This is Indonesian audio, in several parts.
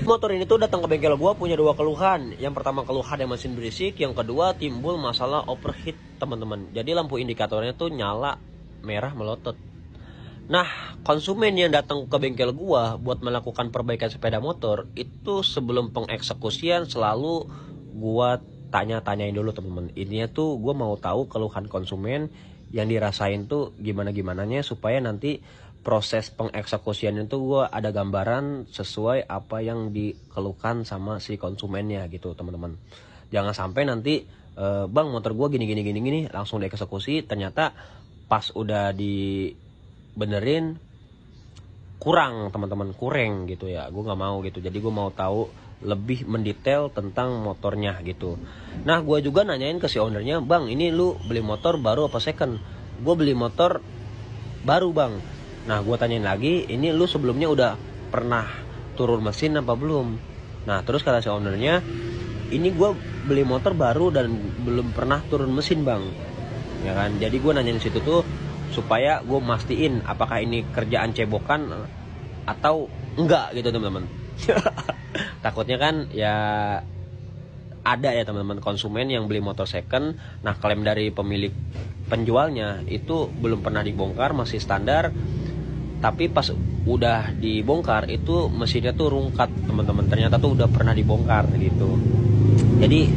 Motor ini tuh datang ke bengkel gua punya dua keluhan. Yang pertama keluhan yang mesin berisik, yang kedua timbul masalah overheat, teman-teman. Jadi lampu indikatornya tuh nyala merah melotot. Nah, konsumen yang datang ke bengkel gua buat melakukan perbaikan sepeda motor itu sebelum pengeksekusian selalu gua tanya-tanyain dulu, teman-teman. Ininya tuh gua mau tahu keluhan konsumen yang dirasain tuh gimana-gimananya supaya nanti proses pengeksekusian itu gue ada gambaran sesuai apa yang dikeluhkan sama si konsumennya gitu, teman-teman. Jangan sampai nanti bang motor gue gini langsung dieksekusi, ternyata pas udah dibenerin kurang, teman-teman, kurang gitu ya. Gue nggak mau gitu, jadi gue mau tahu lebih mendetail tentang motornya gitu. Nah, gue juga nanyain ke si ownernya, bang ini lu beli motor baru apa second? Gue beli motor baru, bang. Nah, gue tanyain lagi, ini lu sebelumnya udah pernah turun mesin apa belum? Nah, terus kata si ownernya, ini gue beli motor baru dan belum pernah turun mesin, bang. Ya kan, jadi gue nanyain situ tuh supaya gue mastiin apakah ini kerjaan cebokan atau enggak gitu, teman-teman. Takutnya kan ya ada ya teman-teman konsumen yang beli motor second, nah klaim dari pemilik penjualnya itu belum pernah dibongkar, masih standar. Tapi pas udah dibongkar itu mesinnya tuh rungkat, teman-teman. Ternyata tuh udah pernah dibongkar gitu. Jadi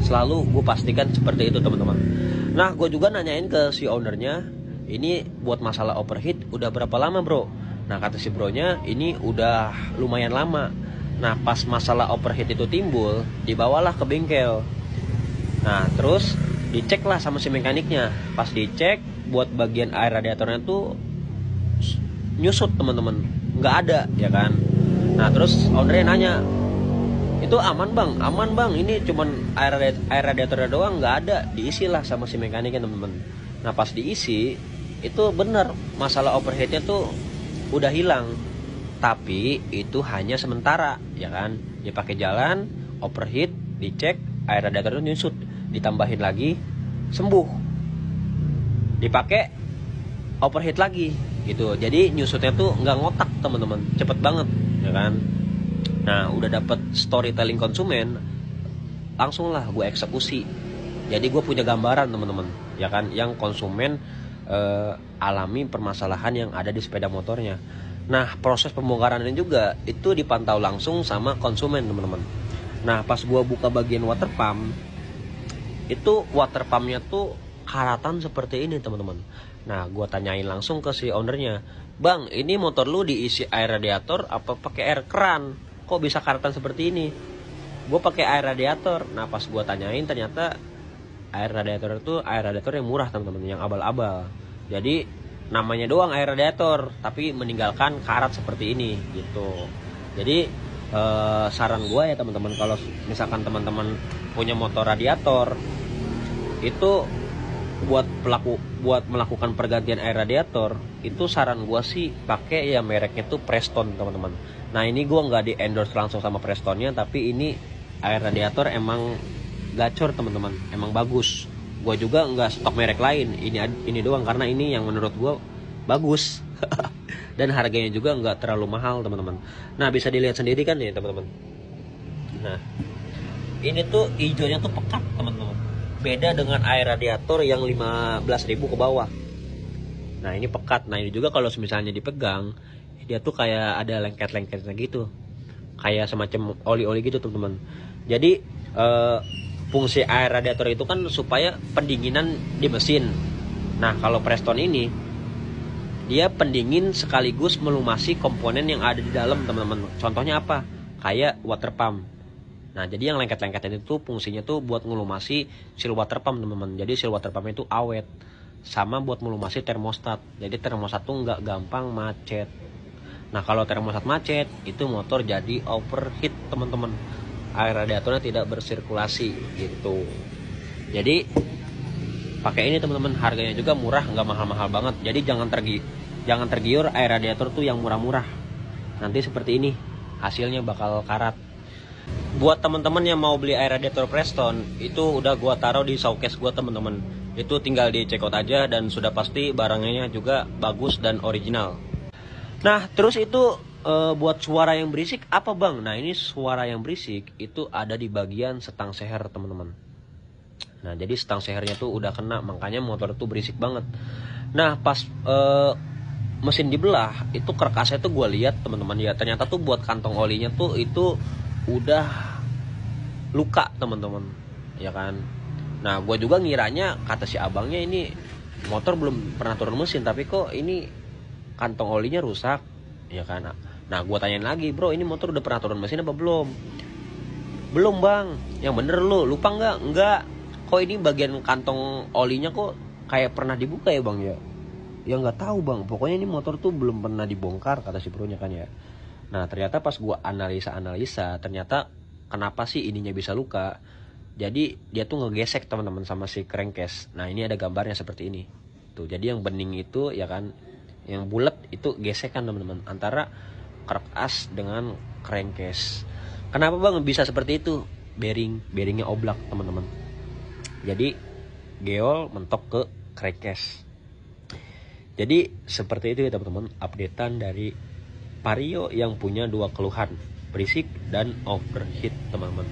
selalu gue pastikan seperti itu, teman-teman. Nah, gue juga nanyain ke si ownernya, ini buat masalah overheat udah berapa lama, bro? Nah, kata si bronya, ini udah lumayan lama. Nah, pas masalah overheat itu timbul, dibawalah ke bengkel. Nah, terus dicek lah sama si mekaniknya. Pas dicek, buat bagian air radiatornya tuh nyusut, teman-teman, nggak ada ya kan. Nah, terus ownernya nanya, itu aman bang, ini cuman air radiatornya doang, nggak ada. Diisi lah sama si mekaniknya, teman-teman. Nah, pas diisi itu bener masalah overheatnya tuh udah hilang, tapi itu hanya sementara ya kan. Dipakai jalan overheat, dicek air radiatornya nyusut, ditambahin lagi sembuh, dipakai overheat lagi gitu. Jadi nyusutnya tuh nggak ngotak, teman-teman, cepet banget ya kan. Nah, udah dapet storytelling konsumen, langsung lah gue eksekusi. Jadi gue punya gambaran, teman-teman, ya kan, yang konsumen alami permasalahan yang ada di sepeda motornya. Nah, proses pembongkaran ini juga itu dipantau langsung sama konsumen, teman-teman. Nah, pas gue buka bagian water pump, itu water pumpnya tuh karatan seperti ini, teman-teman. Nah, gue tanyain langsung ke si ownernya, bang ini motor lu diisi air radiator apa pakai air keran? Kok bisa karatan seperti ini? Gue pakai air radiator. Nah, pas gue tanyain ternyata air radiator itu air radiator yang murah, teman-teman, yang abal-abal. Jadi namanya doang air radiator, tapi meninggalkan karat seperti ini gitu. Jadi saran gue ya teman-teman, kalau misalkan teman-teman punya motor radiator itu buat melakukan pergantian air radiator, itu saran gue sih pakai ya mereknya tuh Preston, teman-teman. Nah, ini gue nggak di endorse langsung sama Prestonnya, tapi ini air radiator emang gacor, teman-teman, emang bagus. Gue juga nggak stok merek lain, ini doang karena ini yang menurut gue bagus. Dan harganya juga nggak terlalu mahal, teman-teman. Nah, bisa dilihat sendiri kan ya, teman-teman. Nah, ini tuh hijaunya tuh pekat, teman-teman. Beda dengan air radiator yang 15.000 ke bawah. Nah, ini pekat. Nah, ini juga kalau misalnya dipegang, dia tuh kayak ada lengket-lengketnya gitu, kayak semacam oli-oli gitu, teman-teman. Jadi fungsi air radiator itu kan supaya pendinginan di mesin. Nah, kalau Preston ini dia pendingin sekaligus melumasi komponen yang ada di dalam, teman-teman. Contohnya apa? Kayak water pump. Nah, jadi yang lengket-lengket itu fungsinya tuh buat ngelumasi seal water pump, teman-teman. Jadi seal water pump itu awet. Sama buat melumasi termostat. Jadi termostat tuh nggak gampang macet. Nah, kalau termostat macet, itu motor jadi overheat, teman-teman. Air radiatornya tidak bersirkulasi gitu. Jadi pakai ini, teman-teman. Harganya juga murah, nggak mahal-mahal banget. Jadi jangan tergiur air radiator tuh yang murah-murah. Nanti seperti ini, hasilnya bakal karat. Buat teman-teman yang mau beli air radiator Preston, itu udah gua taruh di showcase gua, teman-teman. Itu tinggal di check out aja dan sudah pasti barangnya juga bagus dan original. Nah, terus itu buat suara yang berisik apa bang? Nah ini suara yang berisik itu ada di bagian setang seher teman-teman. Nah jadi setang sehernya tuh udah kena, makanya motor tuh berisik banget. Nah pas mesin dibelah itu karkasnya tuh gue lihat teman-teman ya, ternyata tuh buat kantong olinya tuh itu udah luka teman-teman, ya kan. Nah gue juga ngiranya kata si abangnya ini motor belum pernah turun mesin, tapi kok ini kantong olinya rusak, ya kan. Nah gue tanyain lagi, bro ini motor udah pernah turun mesin apa belum? Belum bang. Yang bener lu lupa nggak? Nggak. Kok ini bagian kantong olinya kok kayak pernah dibuka ya bang ya? Ya nggak tahu bang, pokoknya ini motor tuh belum pernah dibongkar kata si bronya kan ya. Nah ternyata pas gue analisa ternyata kenapa sih ininya bisa luka. Jadi dia tuh ngegesek teman-teman sama si crankcase. Nah ini ada gambarnya seperti ini tuh. Jadi yang bening itu ya kan, yang bulat itu gesekan teman-teman antara karkas dengan crankcase. Kenapa bang bisa seperti itu? Bearingnya oblak teman-teman. Jadi geol mentok ke crankcase. Jadi seperti itu ya teman-teman, updatean dari Vario yang punya dua keluhan, berisik dan overheat teman-teman.